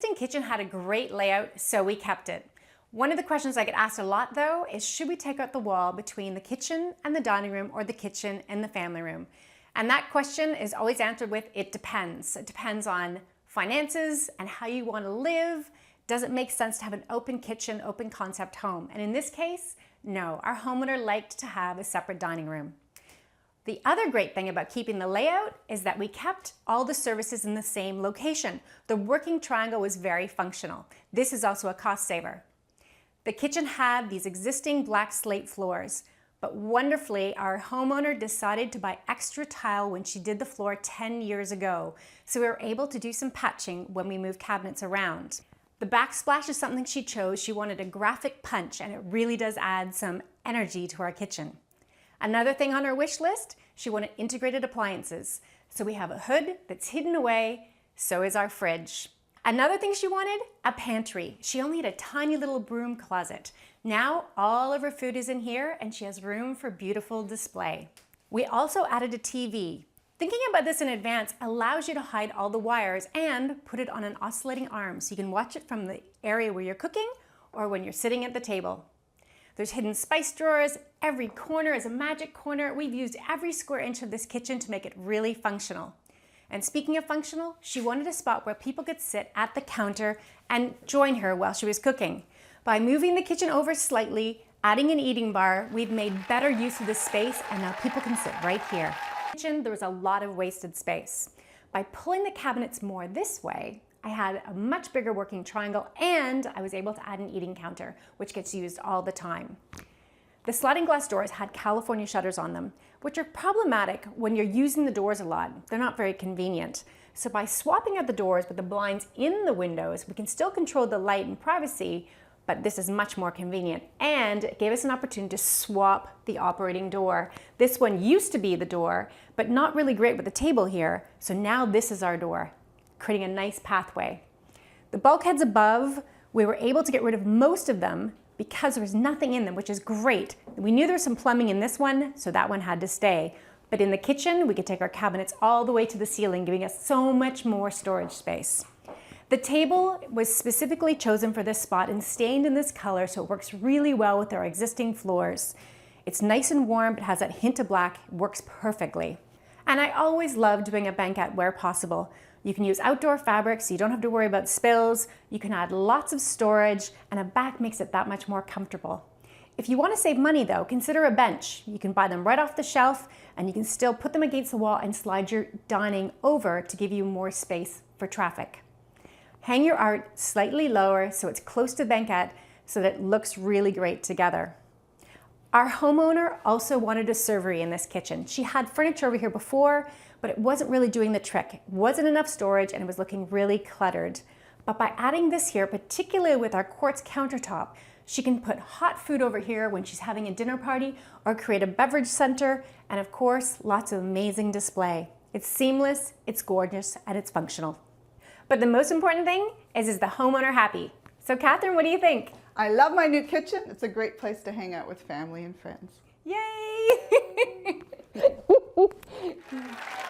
The kitchen had a great layout, so we kept it. One of the questions I get asked a lot though is, should we take out the wall between the kitchen and the dining room, or the kitchen and the family room? And that question is always answered with, it depends. It depends on finances and how you want to live. Does it make sense to have an open kitchen, open concept home? And in this case, no, our homeowner liked to have a separate dining room. The other great thing about keeping the layout is that we kept all the services in the same location. The working triangle was very functional. This is also a cost saver. The kitchen had these existing black slate floors, but wonderfully, our homeowner decided to buy extra tile when she did the floor 10 years ago. So we were able to do some patching when we moved cabinets around. The backsplash is something she chose. She wanted a graphic punch, and it really does add some energy to our kitchen. Another thing on her wish list, she wanted integrated appliances. So we have a hood that's hidden away, so is our fridge. Another thing she wanted, a pantry. She only had a tiny little broom closet. Now all of her food is in here, and she has room for beautiful display. We also added a TV. Thinking about this in advance allows you to hide all the wires and put it on an oscillating arm so you can watch it from the area where you're cooking or when you're sitting at the table. There's hidden spice drawers. Every corner is a magic corner. We've used every square inch of this kitchen to make it really functional. And speaking of functional, she wanted a spot where people could sit at the counter and join her while she was cooking. By moving the kitchen over slightly, adding an eating bar, we've made better use of this space, and now people can sit right here. In the kitchen, there was a lot of wasted space. By pulling the cabinets more this way, I had a much bigger working triangle, and I was able to add an eating counter, which gets used all the time. The sliding glass doors had California shutters on them, which are problematic when you're using the doors a lot. They're not very convenient. So by swapping out the doors with the blinds in the windows, we can still control the light and privacy, but this is much more convenient. And it gave us an opportunity to swap the operating door. This one used to be the door, but not really great with the table here. So now this is our door, creating a nice pathway. The bulkheads above, we were able to get rid of most of them because there was nothing in them, which is great. We knew there was some plumbing in this one, so that one had to stay. But in the kitchen, we could take our cabinets all the way to the ceiling, giving us so much more storage space. The table was specifically chosen for this spot and stained in this color, so it works really well with our existing floors. It's nice and warm, but has that hint of black. It works perfectly. And I always love doing a banquette where possible. You can use outdoor fabrics so you don't have to worry about spills. You can add lots of storage, and a back makes it that much more comfortable. If you want to save money though, consider a bench. You can buy them right off the shelf, and you can still put them against the wall and slide your dining over to give you more space for traffic. Hang your art slightly lower so it's close to the banquette so that it looks really great together. Our homeowner also wanted a servery in this kitchen. She had furniture over here before, but it wasn't really doing the trick. It wasn't enough storage, and it was looking really cluttered. But by adding this here, particularly with our quartz countertop, she can put hot food over here when she's having a dinner party, or create a beverage center, and of course, lots of amazing display. It's seamless, it's gorgeous, and it's functional. But the most important thing is the homeowner happy? So Catherine, what do you think? I love my new kitchen. It's a great place to hang out with family and friends. Yay!